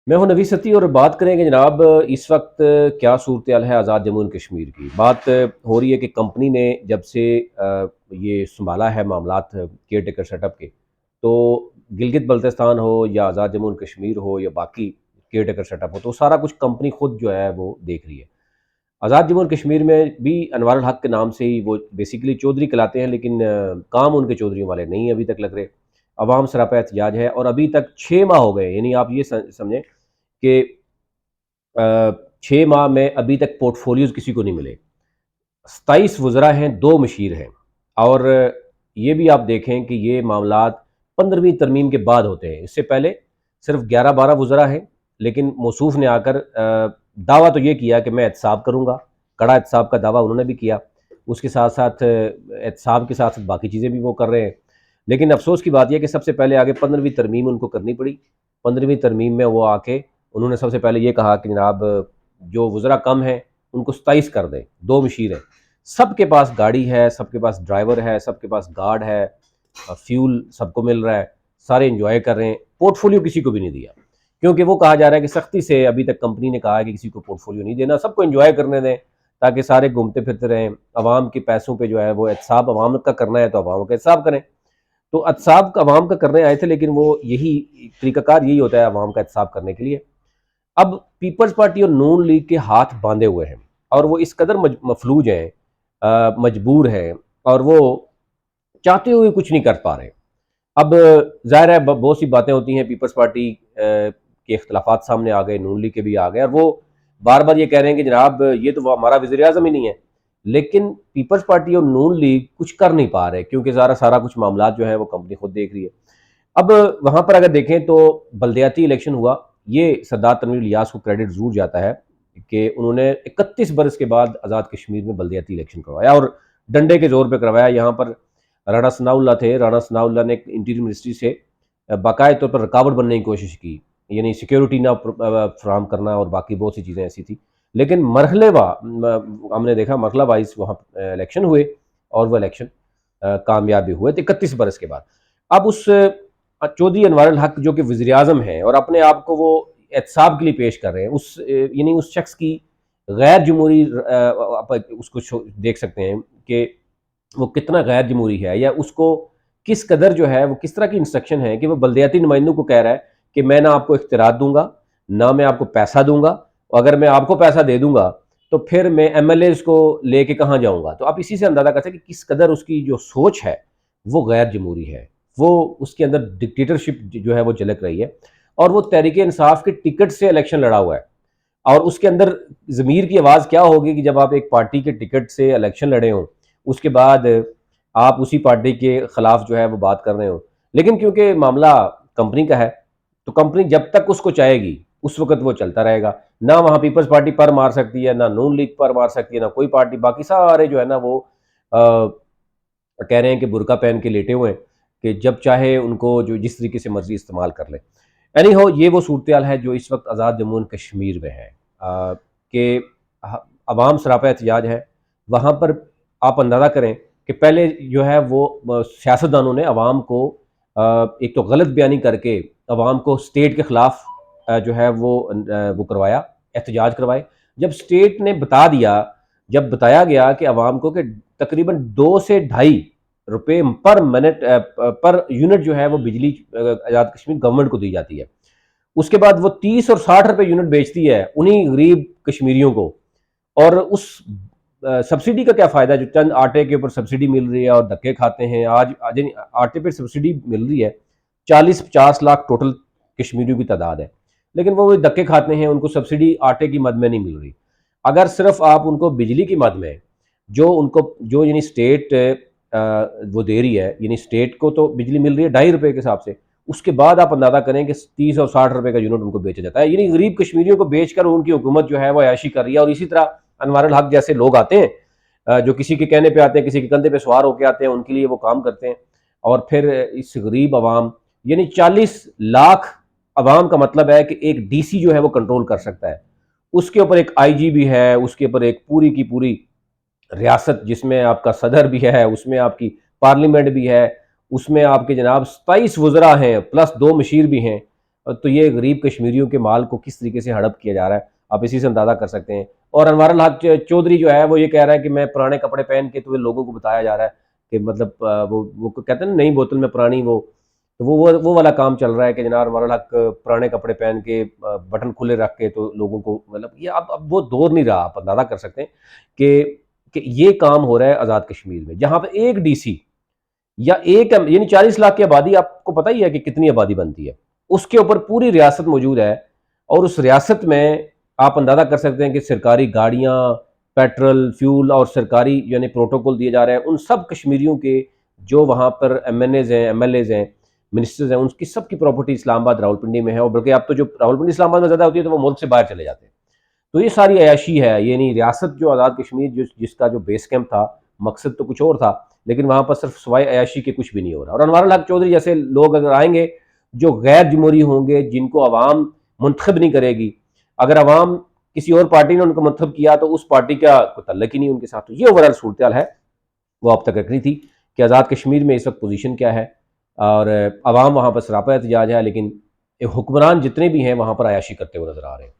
میں ہوں نویس ستی اور بات کریں کہ جناب اس وقت کیا صورتحال ہے آزاد جموں اینڈ کشمیر کی. بات ہو رہی ہے کہ کمپنی نے جب سے یہ سنبھالا ہے معاملات کیئر ٹیکر سیٹ اپ کے، تو گلگت بلتستان ہو یا آزاد جموں اینڈ کشمیر ہو یا باقی کیئر ٹیکر سیٹ اپ ہو، تو سارا کچھ کمپنی خود جو ہے وہ دیکھ رہی ہے. آزاد جموں اینڈ کشمیر میں بھی انوار الحق کے نام سے ہی وہ بیسیکلی چودھری کہلاتے ہیں، لیکن کام ان کے چودھریوں والے نہیں ابھی تک لگ رہے. عوام سراپا احتجاج ہے اور ابھی تک 6 ماہ ہو گئے، یعنی آپ یہ سمجھیں کہ 6 ماہ میں ابھی تک پورٹ فولیوز کسی کو نہیں ملے. 27 وزراء ہیں، 2 مشیر ہیں، اور یہ بھی آپ دیکھیں کہ یہ معاملات 15ویں ترمیم کے بعد ہوتے ہیں. اس سے پہلے صرف 11-12 وزراء ہیں، لیکن موصوف نے آ کر دعویٰ تو یہ کیا کہ میں احتساب کروں گا. کڑا احتساب کا دعویٰ انہوں نے بھی کیا، اس کے ساتھ ساتھ احتساب کے ساتھ ساتھ باقی چیزیں بھی وہ کر رہے ہیں. لیکن افسوس کی بات یہ کہ سب سے پہلے آگے 15ویں ترمیم ان کو کرنی پڑی. 15ویں ترمیم میں وہ آ کے انہوں نے سب سے پہلے یہ کہا کہ جناب جو وزراء کم ہیں ان کو 27 کر دیں. 2 مشیر ہیں، سب کے پاس گاڑی ہے، سب کے پاس ڈرائیور ہے، سب کے پاس گارڈ ہے، فیول سب کو مل رہا ہے، سارے انجوائے کر رہے ہیں. پورٹ فولیو کسی کو بھی نہیں دیا، کیونکہ وہ کہا جا رہا ہے کہ سختی سے ابھی تک کمپنی نے کہا ہے کہ کسی کو پورٹ فولیو نہیں دینا، سب کو انجوائے کرنے دیں تاکہ سارے گھومتے پھرتے رہیں. عوام کے پیسوں پہ جو ہے وہ احتساب عوام کا کرنا ہے تو عوام کا احتساب کریں. تو احتساب کا عوام کا کرنے آئے تھے، لیکن وہ یہی طریقہ کار یہی ہوتا ہے عوام کا احتساب کرنے کے لیے. اب پیپلز پارٹی اور نون لیگ کے ہاتھ باندھے ہوئے ہیں اور وہ اس قدر مفلوج ہیں، مجبور ہیں، اور وہ چاہتے ہوئے کچھ نہیں کر پا رہے. اب ظاہر ہے بہت سی باتیں ہوتی ہیں، پیپلز پارٹی کے اختلافات سامنے آ گئے، نون لیگ کے بھی آ گئے، اور وہ بار بار یہ کہہ رہے ہیں کہ جناب یہ تو ہمارا وزیر اعظم ہی نہیں ہے. لیکن پیپلز پارٹی اور نون لیگ کچھ کر نہیں پا رہے، کیونکہ سارا کچھ معاملات جو ہیں وہ کمپنی خود دیکھ رہی ہے. اب وہاں پر اگر دیکھیں تو بلدیاتی الیکشن ہوا، یہ سردار تنویر الیاس کو کریڈٹ ضرور جاتا ہے کہ انہوں نے 31 برس کے بعد آزاد کشمیر میں بلدیاتی الیکشن کروایا، اور ڈنڈے کے زور پہ کروایا. یہاں پر رانا ثناء اللہ تھے، رانا ثناء اللہ نے انٹیریئر منسٹری سے باقاعدہ طور پر رکاوٹ بننے کی کوشش کی، یعنی سیکیورٹی نہ فراہم کرنا اور باقی بہت سی چیزیں ایسی تھیں. لیکن ہم نے دیکھا مرحلہ وائز وہاں الیکشن ہوئے اور وہ الیکشن کامیاب بھی ہوئے 31 برس کے بعد. اب اس چودھری انوار الحق جو کہ وزیر اعظم ہیں اور اپنے آپ کو وہ احتساب کے لیے پیش کر رہے ہیں، یعنی اس شخص کی غیر جمہوری اس کو دیکھ سکتے ہیں کہ وہ کتنا غیر جمہوری ہے، یا اس کو کس قدر جو ہے وہ کس طرح کی انسٹرکشن ہے کہ وہ بلدیاتی نمائندوں کو کہہ رہا ہے کہ میں نہ آپ کو اختیارات دوں گا، نہ میں آپ کو پیسہ دوں گا، اور اگر میں آپ کو پیسہ دے دوں گا تو پھر میں ایم ایل ایز کو لے کے کہاں جاؤں گا. تو آپ اسی سے اندازہ کرتے ہیں کہ کس قدر اس کی جو سوچ ہے وہ غیر جمہوری ہے، وہ اس کے اندر ڈکٹیٹرشپ جو ہے وہ جھلک رہی ہے. اور وہ تحریک انصاف کے ٹکٹ سے الیکشن لڑا ہوا ہے، اور اس کے اندر ضمیر کی آواز کیا ہوگی کہ جب آپ ایک پارٹی کے ٹکٹ سے الیکشن لڑے ہوں، اس کے بعد آپ اسی پارٹی کے خلاف جو ہے وہ بات کر رہے ہوں. لیکن کیونکہ معاملہ کمپنی کا ہے تو کمپنی جب تک اس کو چاہے گی اس وقت وہ چلتا رہے گا. نہ وہاں پیپلز پارٹی پر مار سکتی ہے، نہ نون لیگ پر مار سکتی ہے، نہ کوئی پارٹی. باقی سارے جو ہے نا وہ کہہ رہے ہیں کہ برقع پہن کے لیٹے ہوئے ہیں کہ جب چاہے ان کو جو جس طریقے سے مرضی استعمال کر لیں. اینی ہو، یہ وہ صورتحال ہے جو اس وقت آزاد جموں اینڈ کشمیر میں ہے، کہ عوام سراپا احتجاج ہے. وہاں پر آپ اندازہ کریں کہ پہلے جو ہے وہ سیاستدانوں نے عوام کو ایک تو غلط بیانی کر کے عوام کو اسٹیٹ کے خلاف جو ہے وہ کروایا، احتجاج کروائے. جب اسٹیٹ نے جب بتایا گیا کہ عوام کو کہ تقریباً 2 سے 2.5 روپے پر یونٹ جو ہے وہ بجلی آزاد کشمیر گورنمنٹ کو دی جاتی ہے، اس کے بعد وہ 30 اور 60 روپے یونٹ بیچتی ہے انہی غریب کشمیریوں کو. اور اس سبسڈی کا کیا فائدہ جو چند آٹے کے اوپر سبسڈی مل رہی ہے اور دھکے کھاتے ہیں. آج آٹے پہ سبسڈی مل رہی ہے، 40-50 لاکھ ٹوٹل کشمیریوں کی تعداد ہے، لیکن وہ دھکے کھاتے ہیں، ان کو سبسڈی آٹے کی مد میں نہیں مل رہی. اگر صرف آپ ان کو بجلی کی مد میں جو یعنی اسٹیٹ وہ دے رہی ہے، یعنی اسٹیٹ کو تو بجلی مل رہی ہے 2.5 روپے کے حساب سے، اس کے بعد آپ اندازہ کریں کہ 30 اور 60 روپے کا یونٹ ان کو بیچا جاتا ہے. یعنی غریب کشمیریوں کو بیچ کر ان کی حکومت جو ہے وہ عیاشی کر رہی ہے. اور اسی طرح انوار الحق جیسے لوگ آتے ہیں جو کسی کے کہنے پہ آتے ہیں، کسی کے کندھے پہ سوار ہو کے آتے ہیں، ان کے لیے وہ کام کرتے ہیں. اور پھر اس غریب عوام، یعنی 40 لاکھ عوام کا مطلب ہے کہ ایک ڈی سی جو ہے وہ کنٹرول کر سکتا ہے. اس کے اوپر ایک آئی جی بھی ہے، اس کے اوپر ایک پوری کی پوری ریاست جس میں آپ کا صدر بھی ہے، اس میں آپ کی پارلیمنٹ بھی ہے، اس میں آپ کے جناب 27 وزراء ہیں پلس 2 مشیر بھی ہیں. تو یہ غریب کشمیریوں کے مال کو کس طریقے سے ہڑپ کیا جا رہا ہے آپ اسی سے اندازہ کر سکتے ہیں۔ اور انوار الحق چودھری جو ہے وہ یہ کہہ رہا ہے کہ میں پرانے کپڑے پہن کے، تو لوگوں کو بتایا جا رہا ہے کہ مطلب وہ کہتے ہیں نا نئی بوتل میں پرانی، تو وہ والا کام چل رہا ہے کہ جناب انوار الحق پرانے کپڑے پہن کے بٹن کھلے رکھ کے تو لوگوں کو، مطلب یہ اب وہ دور نہیں رہا۔ آپ اندازہ کر سکتے ہیں کہ یہ کام ہو رہا ہے آزاد کشمیر میں، جہاں پہ ایک ڈی سی یا ایک یعنی 40 لاکھ کی آبادی، آپ کو پتہ ہی ہے کہ کتنی آبادی بنتی ہے، اس کے اوپر پوری ریاست موجود ہے، اور اس ریاست میں آپ اندازہ کر سکتے ہیں کہ سرکاری گاڑیاں، پیٹرول، فیول اور سرکاری یعنی پروٹوکول دیے جا رہے ہیں ان سب کشمیریوں کے، جو وہاں پر ایم این ایز ہیں، ایم ایل ایز ہیں، منسٹرز ہیں، ان کی سب کی پراپرٹی اسلام آباد راولپنڈی میں ہے، اور بلکہ اب تو جو راولپنڈی اسلام آباد میں زیادہ ہوتی ہے تو وہ ملک سے باہر چلے جاتے ہیں۔ تو یہ ساری عیاشی ہے، یعنی ریاست جو آزاد کشمیر جس کا جو بیس کیمپ تھا، مقصد تو کچھ اور تھا، لیکن وہاں پر صرف سوائے عیاشی کے کچھ بھی نہیں ہو رہا۔ اور انوار الحق چودھری جیسے لوگ اگر آئیں گے جو غیر جمہوری ہوں گے، جن کو عوام منتخب نہیں کرے گی، اگر عوام کسی اور پارٹی نے ان کو منتخب کیا تو اس پارٹی کا کوئی تعلق ہی نہیں ان کے ساتھ۔ تو یہ اوورال صورتحال ہے، وہ آپ تک رکھنی تھی کہ آزاد کشمیر میں اس وقت پوزیشن کیا ہے، اور عوام وہاں پر سراپا احتجاج ہے، لیکن حکمران جتنے بھی ہیں وہاں پر عیاشی کرتے ہوئے نظر آ رہے ہیں۔